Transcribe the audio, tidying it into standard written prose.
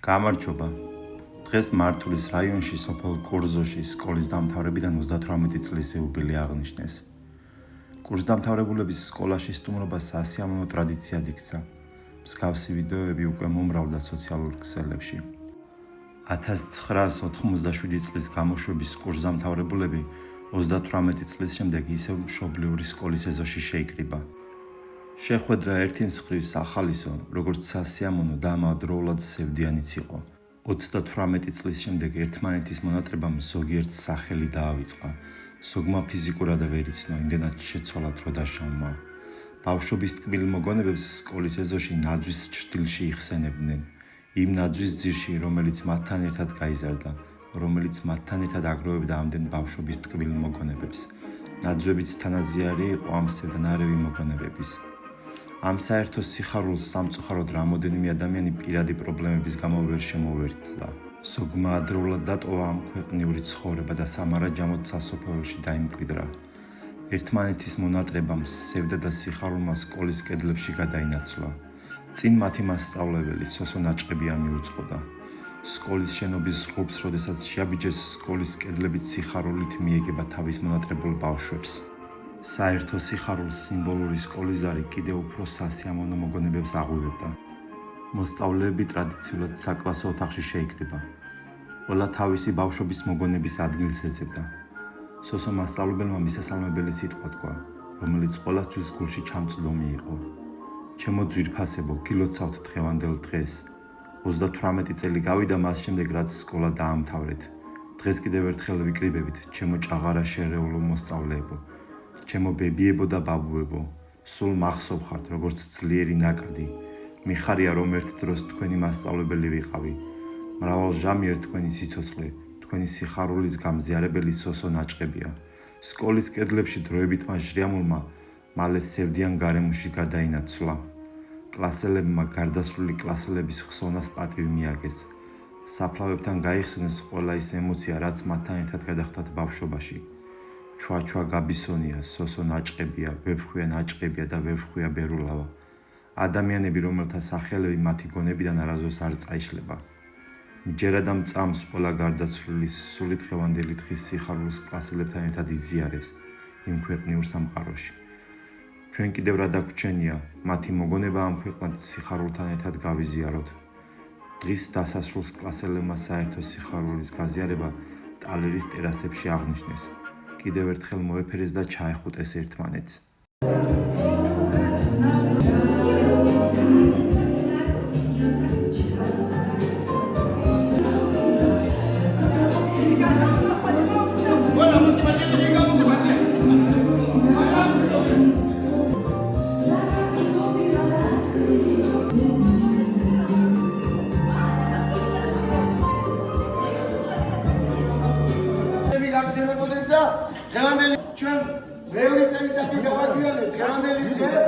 გამარჯობა. დღეს მართულის რაიონში სოფელ კურზოში სკოლის დამთავრებიდან 38 წლის იუბილე აღნიშნეს. კურსდამთავრებულების სკოლაში სტუმრობა სასიამოვნო ტრადიციად იქცა. მსგავსი ვიდეოები უკვე მომრავლდა სოციალურ ქსელებში. 1987 წლის გამოშვების კურსდამთავრებულები 38 წლის შემდეგ ისევ მშობლიური სკოლის ეზოში შეიკრიბა. შეხვედრა ერთი მსხრივ სახალისო, როგორც სასიამოვნო და ამავდროულად სევდიანიც იყო. 38 წლის შემდეგ ერთმანეთის მონატრებამ ზოგიერთ სახელი დაავიწყა. ზოგმა ფიზიკურად ვერ იცნო, იმდენად შეცვალა დრო და შავმა. ბავშვობის ტკბილ მოგონებებს სკოლის ეზოში ნაძვის ჭრდილში იხსენებდნენ. იმ ნაძვის ძირში, რომელიც მათთან ერთად გაიზარდა, რომელიც მათთან ერთად აგროვებდა ამდენ ბავშვობის ტკბილ მოგონებებს. ნაძვებიც თანაზიარი იყო ამ სევდანარევი მოგონებების. ამ საერთო სიხარულს სამწუხაროდ რამოდენიმე ადამიანი პირადი პრობლემების გამო ვერ შემოვერთდა. ზოგმა ადრეულად დატოვა ამ ქვეყნიური ცხოვრება და სამარაჯამოდ სასოფლოში დაიმკვიდრა. ერთმანეთის მონატრებამ სევდა და სიხარულმა სკოლის კედლებში გადაინაცვლა. წინ მათი მასწავლებელი სოსო ნაჭყებია მიუძღოდა. სკოლის შენობის ზღუპს, როდესაც შეაბიჯეს სკოლის კედლებით სიხარულით მიეგება თავის მონატრებულ ბავშვებს. საერთო სიხარულს სიმბოლური სკოლის ზარი კიდევ უფრო სასიამოვნო მოგონებებს აღვივებდა. მოსწავლეები ტრადიციულად საკლასო ოთახში შეიკრიბა. ყველა თავისი ბავშვობის მოგონების ადგილს ეძებდა. სოსო მასწავლებელმა მისასალმებელი სიტყვა თქვა, რომელიც ყველასთვის გულში ჩამწვდომი იყო. ჩემო ძვირფასებო, გილოცავთ დღევანდელ დღეს. 38 წელი გავიდა მას შემდეგ, რაც სკოლა დაამთავრეთ. დღეს კიდევ ერთხელ ვიკრიბებით, ჩემო ჭაღარა შერეულო მოსწავლეებო. ჩემო ბებიებო და ბაბუებო, სულ მახსოვ ხართ, როგორც ძლიერი ნაკადი. მიხარია, რომ ერთ დროს თქვენი მასწავლებელი ვიყავი. მრავალჟამიერ თქვენი სიცოცხლე, თქვენი სიხარულის გამზიარებელი სოსო ნაჭყებია. სკოლის კედლებში დროებითმა ჟრიამულმა მალე სევდიან გარემოში გადაინაცვლა. კლასელებმა გარდაცვლილი კლასელების ხსოვნას პატივი მიაგეს. საფლავებთან გაიხსნეს ყველა ის ემოცია, რაც მათთან ერთად გადახდათ ბავშვობაში. ჩვა გაბისონია, სოსო ნაჭყებია, ვეფხვია ნაჭყებია და ვეფხვია ბერულავა. ადამიანები, რომელთა სახელები მათი გონებიდან არასდროს არ წაიშლება. მჯერა და მწამს ყველა გარდაცვლილი სული დღევანდელი დღის სიხარულს კლასელებთან ერთად იზიარებს იმ ქვეყნიურ სამყაროში. ჩვენ კიდევ რა დაგვრჩენია, მათი მოგონება ამ ქვეყნად სიხარულთან ერთად გავიზიაროთ. დღის დასასრულს კლასელებმა საერთო სიხარულის გაზიარება ტალერის ტერასებში აღნიშნეს. კიდევ ერთხელ მოეფერეს და ჩაეხუტეს ერთმანეთს. ჩვენ მეორე წელიწადი გავაგვიანეთ დღევანდელი დღე